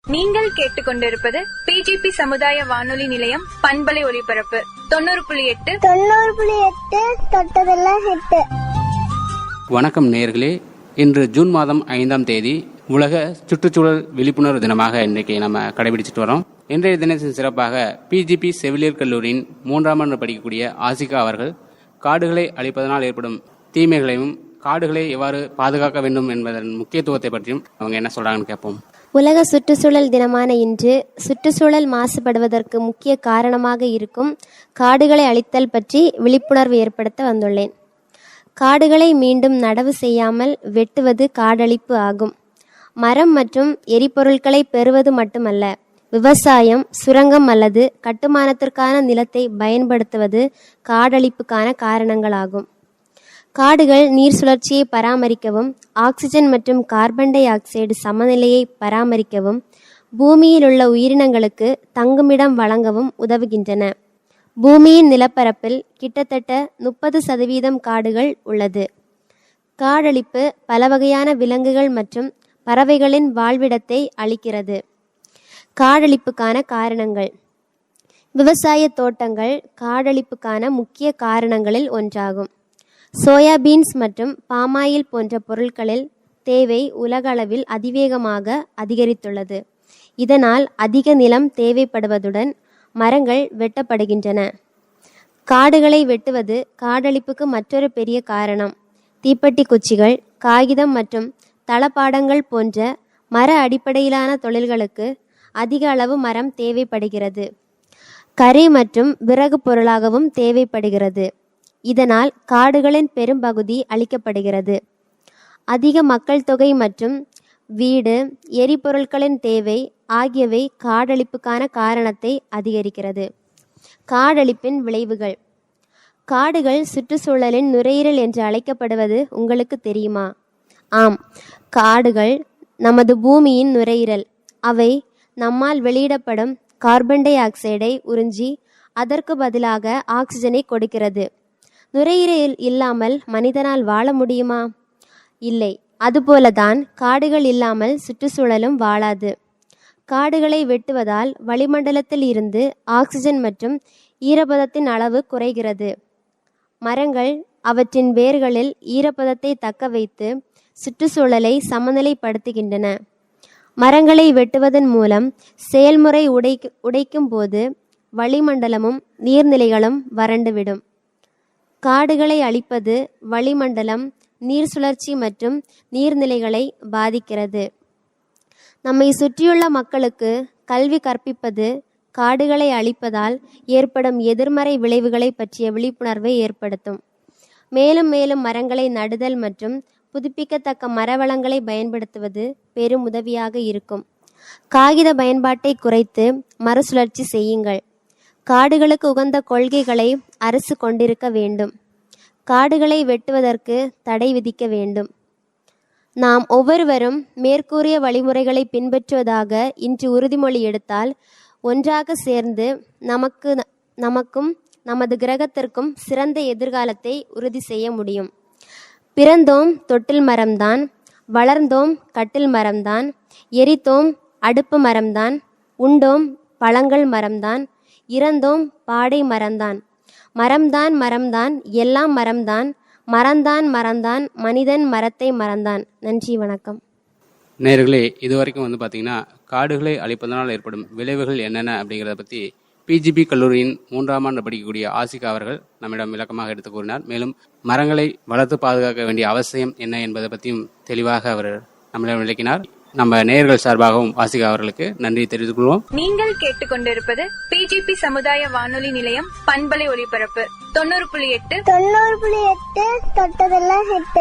நீங்கள் கேட்டுக்கொண்டிருப்பது பிஜிபி சமுதாய வானொலி நிலையம் பண்பலை ஒலிபரப்பு 90.8 தொட்டதெல்லாம் ஹிட். வணக்கம் நேயர்களே, இன்று ஜூன் மாதம் 5ஆம் தேதி உலக சுற்றுச்சூழல் விழிப்புணர்வு தினமாக இன்றைக்கு நம்ம கடைபிடிச்சிட்டு வரோம். இன்றைய தினத்தின் சிறப்பாக பிஜிபி செவிலியர் கல்லூரியின் 3ஆம் ஆண்டு படிக்கக்கூடிய ஆசிகா அவர்கள் காடுகளை அழிப்பதனால் ஏற்படும் தீமைகளையும் காடுகளை எவ்வாறு பாதுகாக்க வேண்டும் என்பதன் முக்கியத்துவத்தை பற்றியும் அவங்க என்ன சொல்றாங்கன்னு கேட்போம். உலக சுற்றுச்சூழல் தினமான இன்று சுற்றுச்சூழல் மாசுபடுவதற்கு முக்கிய காரணமாக இருக்கும் காடுகளை அழித்தல் பற்றி விழிப்புணர்வு ஏற்படுத்த வந்துள்ளேன். காடுகளை மீண்டும் நடவு செய்யாமல் வெட்டுவது காடழிப்பு ஆகும். மரம் மற்றும் எரிபொருட்களை பெறுவது மட்டுமல்ல, விவசாயம், சுரங்கம் அல்லது கட்டுமானத்திற்கான நிலத்தை பயன்படுத்துவது காடழிப்புக்கான காரணங்களாகும். காடுகள் நீர் சுழற்சியை பராமரிக்கவும், ஆக்சிஜன் மற்றும் கார்பன் டை ஆக்சைடு சமநிலையை பராமரிக்கவும், பூமியில் உள்ள உயிரினங்களுக்கு தங்குமிடம் வழங்கவும் உதவுகின்றன. பூமியின் நிலப்பரப்பில் கிட்டத்தட்ட 30% காடுகள் உள்ளது. காடழிப்பு பல வகையான விலங்குகள் மற்றும் பறவைகளின் வாழ்விடத்தை அளிக்கிறது. காடழிப்புக்கான காரணங்கள். விவசாய தோட்டங்கள் காடழிப்புக்கான முக்கிய காரணங்களில் ஒன்றாகும். சோயாபீன்ஸ் மற்றும் பாமாயில் போன்ற பொருட்களில் தேவை உலக அளவில் அதிவேகமாக அதிகரித்துள்ளது. இதனால் அதிக நிலம் தேவைப்படுவதுடன் மரங்கள் வெட்டப்படுகின்றன. காடுகளை வெட்டுவது காடழிப்புக்கு மற்றொரு பெரிய காரணம். தீப்பெட்டி குச்சிகள், காகிதம் மற்றும் தளபாடங்கள் போன்ற மர அடிப்படையிலான தொழில்களுக்கு அதிக அளவு மரம் தேவைப்படுகிறது. கரி மற்றும் விறகு பொருளாகவும் தேவைப்படுகிறது. இதனால் காடுகளின் பெரும்பகுதி அழிக்கப்படுகிறது. அதிக மக்கள் தொகை மற்றும் வீடு, எரிபொருட்களின் தேவை ஆகியவை காடழிப்புக்கான காரணத்தை அதிகரிக்கிறது. காடழிப்பின் விளைவுகள். காடுகள் சுற்றுச்சூழலின் நுரையீரல் என்று அழைக்கப்படுவது உங்களுக்கு தெரியுமா? ஆம், காடுகள் நமது பூமியின் நுரையீரல். அவை நம்மால் வெளியிடப்படும் கார்பன் டை ஆக்சைடை உறிஞ்சி அதற்கு பதிலாக ஆக்சிஜனை கொடுக்கிறது. நுரையீரல் இல்லாமல் மனிதனால் வாழ முடியுமா? இல்லை. அதுபோலதான் காடுகள் இல்லாமல் சுற்றுச்சூழலும் வாழாது. காடுகளை வெட்டுவதால் வளிமண்டலத்தில் இருந்து ஆக்சிஜன் மற்றும் ஈரப்பதத்தின் அளவு குறைகிறது. மரங்கள் அவற்றின் வேர்களில் ஈரப்பதத்தை தக்க வைத்து சுற்றுச்சூழலை சமநிலைப்படுத்துகின்றன. மரங்களை வெட்டுவதன் மூலம் செயல்முறை உடைக்கும் போது வளிமண்டலமும் நீர்நிலைகளும் வறண்டுவிடும். காடுகளை அழிப்பது வளிமண்டலம், நீர் சுழற்சி மற்றும் நீர்நிலைகளை பாதிக்கிறது. நம்மை சுற்றியுள்ள மக்களுக்கு கல்வி கற்பிப்பது காடுகளை அழிப்பதால் ஏற்படும் எதிர்மறை விளைவுகளை பற்றிய விழிப்புணர்வை ஏற்படுத்தும். மேலும் மேலும் மரங்களை நடுதல் மற்றும் புதுப்பிக்கத்தக்க மரவளங்களை பயன்படுத்துவது பெரும் உதவியாக இருக்கும். காகித பயன்பாட்டை குறைத்து மறுசுழற்சி செய்யுங்கள். காடுகளுக்கு உகந்த கொள்கைகளை அரசு கொண்டிருக்க வேண்டும். காடுகளை வெட்டுவதற்கு தடை விதிக்க வேண்டும். நாம் ஒவ்வொருவரும் மேற்கூறிய வழிமுறைகளை பின்பற்றுவதாக இன்று உறுதிமொழி எடுத்தால் ஒன்றாக சேர்ந்து நமக்கும் நமது கிரகத்திற்கும் சிறந்த எதிர்காலத்தை உறுதி செய்ய முடியும். பிறந்தோம் தொட்டில் மரம்தான், வளர்ந்தோம் கட்டில் மரம்தான், எரித்தோம் அடுப்பு மரம்தான், உண்டோம் பழங்கள் மரம்தான், இறந்தோம் பாடை மரம்தான், மரம்தான் மரம்தான் எல்லாம் மரம்தான், மரம்தான் மரம்தான் மனிதன் மரத்தை மறந்தான். நன்றி, வணக்கம். நேயர்களே, இதுவரைக்கும் பார்த்தீங்கன்னா காடுகளை அழிப்பதனால் ஏற்படும் விளைவுகள் என்னென்ன அப்படிங்கிறத பற்றி பிஜிபி கல்லூரியின் 3ஆம் ஆண்டு படிக்கக்கூடிய ஆசிகா அவர்கள் நம்மிடம் விளக்கமாக எடுத்து கூறினார். மேலும் மரங்களை வளர்த்து பாதுகாக்க வேண்டிய அவசியம் என்ன என்பதை பற்றியும் தெளிவாக அவர் நம்மிடம் விளக்கினார். நம்ம நேயர்கள் சார்பாகவும் ஆசிகா அவர்களுக்கு நன்றி தெரிவித்துக் கொள்வோம். நீங்கள் கேட்டுக்கொண்டிருப்பது பிஜிபி சமுதாய வானொலி நிலையம் பண்பலை ஒலிபரப்பு 90.8 தொட்டதெல்லாம் ஹிட்.